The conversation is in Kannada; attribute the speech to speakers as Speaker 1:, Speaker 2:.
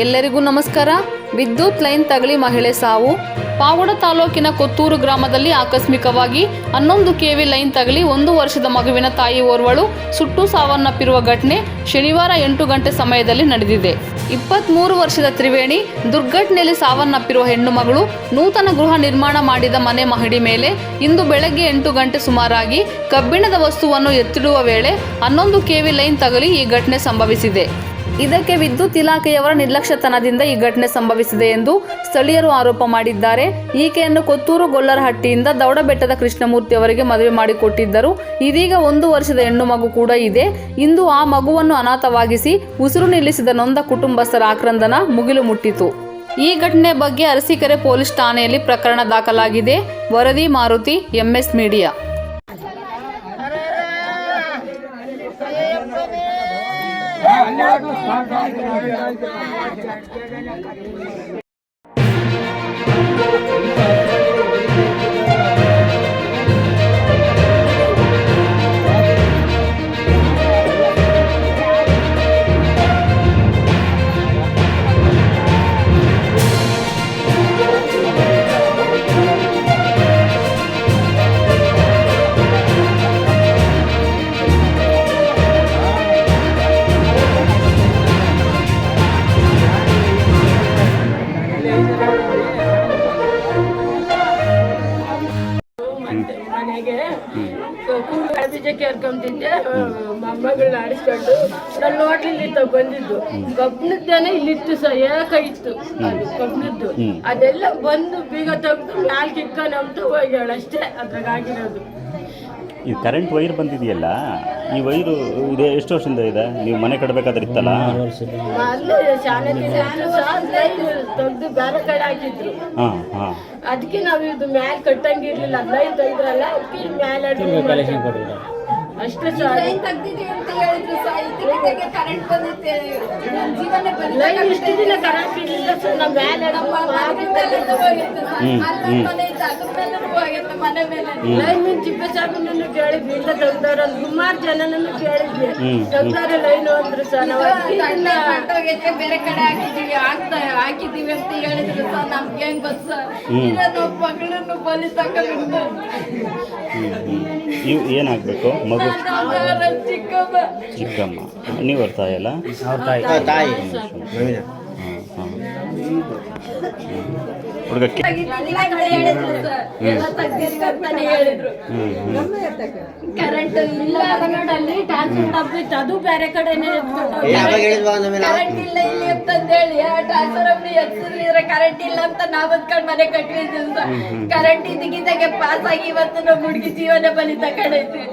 Speaker 1: ಎಲ್ಲರಿಗೂ ನಮಸ್ಕಾರ. ವಿದ್ಯುತ್ ಲೈನ್ ತಗಲಿ ಮಹಿಳೆ ಸಾವು. ಪಾವಗಡ ತಾಲೂಕಿನ ಕೊತ್ತೂರು ಗ್ರಾಮದಲ್ಲಿ ಆಕಸ್ಮಿಕವಾಗಿ 11 ಕೆವಿ ಲೈನ್ ತಗಲಿ 1 ವರ್ಷದ ಮಗುವಿನ ತಾಯಿ ಓರ್ವಳು ಸುಟ್ಟು ಸಾವನ್ನಪ್ಪಿರುವ ಘಟನೆ ಶನಿವಾರ 8 ಗಂಟೆ ಸಮಯದಲ್ಲಿ ನಡೆದಿದೆ. 23 ವರ್ಷದ ತ್ರಿವೇಣಿ ದುರ್ಘಟನೆಯಲ್ಲಿ ಸಾವನ್ನಪ್ಪಿರುವ ಹೆಣ್ಣು ಮಗಳು ನೂತನ ಗೃಹ ನಿರ್ಮಾಣ ಮಾಡಿದ ಮನೆ ಮಹಡಿ ಮೇಲೆ ಇಂದು ಬೆಳಗ್ಗೆ 8 ಗಂಟೆ ಸುಮಾರಾಗಿ ಕಬ್ಬಿಣದ ವಸ್ತುವನ್ನು ಎತ್ತಿಡುವ ವೇಳೆ 11 ಕೆವಿ ಲೈನ್ ತಗಲಿ ಈ ಘಟನೆ ಸಂಭವಿಸಿದೆ. ಇದಕ್ಕೆ ವಿದ್ಯುತ್ ಇಲಾಖೆಯವರ ನಿರ್ಲಕ್ಷ್ಯತನದಿಂದ ಈ ಘಟನೆ ಸಂಭವಿಸಿದೆ ಎಂದು ಸ್ಥಳೀಯರು ಆರೋಪ ಮಾಡಿದ್ದಾರೆ. ಈಕೆಯನ್ನು ಕೊತ್ತೂರು ಗೊಲ್ಲರಹಟ್ಟಿಯಿಂದ ದೌಡಬೆಟ್ಟದ ಕೃಷ್ಣಮೂರ್ತಿ ಅವರಿಗೆ ಮದುವೆ ಮಾಡಿಕೊಟ್ಟಿದ್ದರು. ಇದೀಗ 1 ವರ್ಷದ ಹೆಣ್ಣು ಮಗು ಕೂಡ ಇದೆ. ಇಂದು ಆ ಮಗುವನ್ನು ಅನಾಥವಾಗಿಸಿ ಉಸಿರು ನಿಲ್ಲಿಸಿದ ನೊಂದ ಕುಟುಂಬಸ್ಥರ ಆಕ್ರಂದನ ಮುಗಿಲು ಮುಟ್ಟಿತು. ಈ ಘಟನೆ ಬಗ್ಗೆ ಅರಸೀಕೆರೆ ಪೊಲೀಸ್ ಠಾಣೆಯಲ್ಲಿ ಪ್ರಕರಣ ದಾಖಲಾಗಿದೆ. ವರದಿ ಮಾರುತಿ, MS ಮೀಡಿಯಾ.
Speaker 2: ಮನೆಗೆ ಬೀಜ ಕೇರ್ಕೊಂತಿದ್ದೆ, ಮೊಮ್ಮಗಳನ್ನ ಆಡಿಸ್ಕೊಂಡು ನಾನು ನೋಡ್ಲಿಲ್ಲ ಬಂದಿದ್ದು. ಕಬ್ಬಿಣದ್ದೇನೆ ಇಲ್ಲಿತ್ತು ಸಹ ಏಕಾಯಿತ್ತು, ಅದು ಕಬ್ಬಿಣದ್ದು ಅದೆಲ್ಲ ಬಂದು ಬೀಗ ತೆಗೆದು ಮ್ಯಾಲ್ ಕಿಕ್ಕನಂತ ಹೋಗ್ಯಾಳ ಅಷ್ಟೇ. ಅದ್ರಾಗ ಆಗಿರೋದು
Speaker 3: ಈ ಕರೆಂಟ್ ವೈರ್ ಬಂದಿದೆಯಲ್ಲ, ಈ ವೈರು ಇದೆ ಎಷ್ಟು ವರ್ಷದಿಂದ ಇದೆ? ನೀವು ಮನೆ ಕಟ್ಟಬೇಕಾದ್ರೆ ಇತ್ತಲ್ಲ,
Speaker 2: ಅಲ್ಲಿ ಶಾಲೆ ತೆಗ್ದು ಬೇರೆ ಕಡೆ ಹಾಕಿದ್ರು. ಅದಕ್ಕೆ ನಾವು ಇದು ಮ್ಯಾಲ್ ಕಟ್ಟಂಗಿರ್ಲಿಲ್ಲ, ಲೈನ್ ತೆಗ್ದ್ರಲ್ಲ ಅದಕ್ಕೆ ಮ್ಯಾಲೆ ಅಷ್ಟೇ ಲೈನ್ ಇಷ್ಟು ದಿನ ಕರೆಂಟ್ ಇರಲಿಲ್ಲ ಸರ್. ನಮ್ಮ ಮ್ಯಾಲೆ ಲೈನ್ ಚಿಪ್ಪೆ ಸಾಬನ್ನು ಕೇಳಿದ್ವಿ, ಇಲ್ಲ ತೆಗ್ದವ್ರ ಸುಮಾರು ಜನನನ್ನು ಕೇಳಿದ್ವಿ, ತೆಗ್ದಾರೆ ಲೈನ್ ಅಂದ್ರು ಸರ್. ನಾವು
Speaker 4: ಬೇರೆ ಕಡೆ ಹಾಕಿದೀವಿ ಅಂತ ಹೇಳಿದ್ರು ಸರ್. ನಮ್ಗೆ ಹೆಂಗ್ ಗೊತ್ತ ಸರ್, ನಮ್ಮ ಮಗಳನ್ನು ಬಲಿ ತಗೊಂಡು
Speaker 3: ಏನಾಗಬೇಕು ಮಗು? ಚಿಕ್ಕಮ್ಮ. ನೀವು ಅವ್ರ ತಾಯಲ್ಲ? ಹುಡುಗ
Speaker 2: ಕರೆಂಟ್ ಇಲ್ಲ ಅಲ್ಲಿ ಟ್ರಾನ್ಸ್ಫರ್ ಅದು ಬೇರೆ ಕಡೆನೆ
Speaker 4: ಕರೆಂಟ್ ಇಲ್ಲ ಇಲ್ಲಿ ಅಂತಂದೇಳಿ ಟ್ರಾನ್ಸ್ಫರ್ ಎತ್ತಿದ್ರೆ ಕರೆಂಟ್ ಇಲ್ಲ ಅಂತ ನಾವ್ ಅಂದ್ಕೊಂಡ್ ಮನೆ ಕಟ್ಟಿದ್ವಿ. ಕರೆಂಟ್ ಇದ್ದಗಿದ್ದಾಗೆ ಪಾಸ್ ಆಗಿ ಇವತ್ತು ನಮ್ಮ ಹುಡುಗಿ ಜೀವನ ಬಲಿ ತಗೊಂಡೈತಿ.